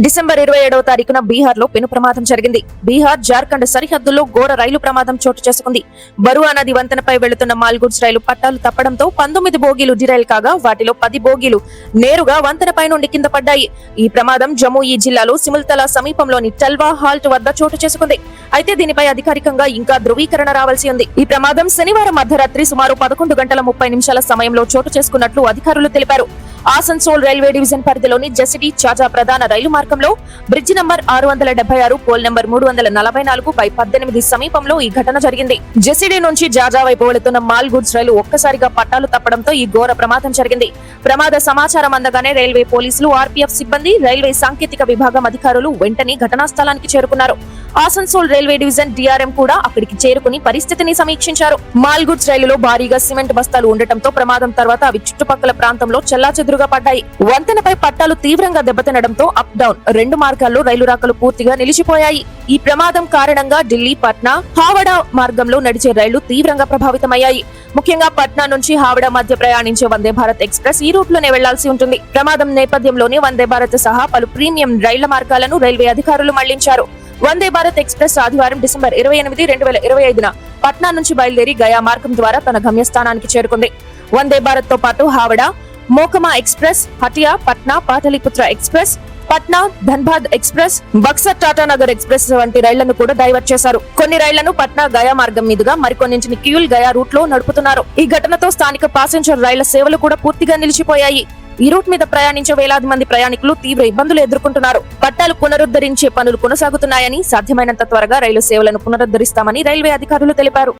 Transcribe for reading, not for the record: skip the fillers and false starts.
December 27వ తారీఖున బీహార్ లో పెను ప్రమాదం జరిగింది. బీహార్ జార్ఖండ్ సరిహద్దుల్లో ఘోర రైలు ప్రమాదం చోటు చేసుకుంది. బరువా నది వంతెనపై వెళుతున్న మాల్ గుడ్స్ రైలు పట్టాలు తప్పడంతో 19 బోగీలు డిరైల్ కాగా వాటిలో 10 బోగీలు నేరుగా వంతెనపై నుండి కింద పడ్డాయి. ఈ ప్రమాదం జమ్మూ జిల్లాలో సిముల్తలా సమీపంలోని టల్వా హాల్ట్ వద్ద చోటు చేసుకుంది. అయితే దీనిపై అధికారికంగా ఇంకా ధృవీకరణ రావాల్సి ఉంది. ఈ ప్రమాదం శనివారం అర్ధరాత్రి సుమారు 11:30 సమయంలో చోటు చేసుకున్నట్లు అధికారులు తెలిపారు. ఆసన్సోల్ రైల్వే డివిజన్ పరిధిలోని జసిడి చాజా ప్రధాన రైలు మార్గంలో బ్రిడ్జి నంబర్ 676 పోల్ నంబర్ 344/18 సమీపంలో ఈ ఘటన జరిగింది. జసిడి నుంచి జాజా వైపు వెళుతున్న మాల్ గుడ్స్ రైలు ఒక్కసారిగా పట్టాలు తప్పడంతో ఈ ఘోర ప్రమాదం జరిగింది. ప్రమాద సమాచారం అందగానే రైల్వే పోలీసులు, ఆర్పీఎఫ్ సిబ్బంది, రైల్వే సాంకేతిక విభాగం అధికారులు వెంటనే ఘటనా స్థలానికి చేరుకున్నారు. ఆసన్సోల్ రైల్వే డివిజన్ డిఆర్ఎం కూడా అక్కడికి చేరుకుని పరిస్థితిని సమీక్షించారు. మాల్ గుడ్స్ రైలులో భారీగా సిమెంట్ బస్తాలు ఉండటంతో ప్రమాదం తర్వాత అవి చుట్టుపక్కల ప్రాంతంలో చెల్లాచెదురుగా పడ్డాయి. వంతెనపై పట్టాలు తీవ్రంగా దెబ్బతినడంతో అప్ డౌన్ 2 మార్గాల్లో రైలు రాకలు పూర్తిగా నిలిచిపోయాయి. ఈ ప్రమాదం కారణంగా ఢిల్లీ, పట్నా, హావడా మార్గంలో నడిచే రైళ్లు తీవ్రంగా ప్రభావితమయ్యాయి. ముఖ్యంగా పట్నా నుంచి హావడా మధ్య ప్రయాణించే వందే భారత్ ఎక్స్ప్రెస్ ఈ రూట్లోనే వెళ్లాల్సి ఉంటుంది. ప్రమాదం నేపథ్యంలోనే వందే భారత్ సహా పలు ప్రీమియం రైళ్ల మార్గాలను రైల్వే అధికారులు మళ్లించారు. వందే భారత్ ఎక్స్ప్రెస్ ఆదివారం డిసెంబర్ 28, 2025న పట్నా నుంచి బయలుదేరి గయా మార్గం ద్వారా తన గమ్యస్థానానికి చేరుకుంది. వందే భారత్ తో పాటు Howrah, Mokama express, Hatia, Patna, Pataliputra express, Patna, Dhanbad express, Buxar Tatanagar express వంటి రైళ్లను కూడా డైవర్ట్ చేశారు. కొన్ని రైళ్లను పట్నా గయా మార్గం మీదుగా, మరికొన్నింటిని క్యూల్ గయా రూట్ లో నడుపుతున్నారు. ఈ ఘటనతో స్థానిక ప్యాసింజర్ రైళ్ల సేవలు కూడా పూర్తిగా నిలిచిపోయాయి. ఈ రూట్ మీద ప్రయాణించే వేలాది మంది ప్రయాణికులు తీవ్ర ఇబ్బందులు ఎదుర్కొంటున్నారు. పట్టాలు పునరుద్ధరించే పనులు కొనసాగుతున్నాయని, సాధ్యమైనంత త్వరగా రైలు సేవలను పునరుద్ధరిస్తామని రైల్వే అధికారులు తెలిపారు.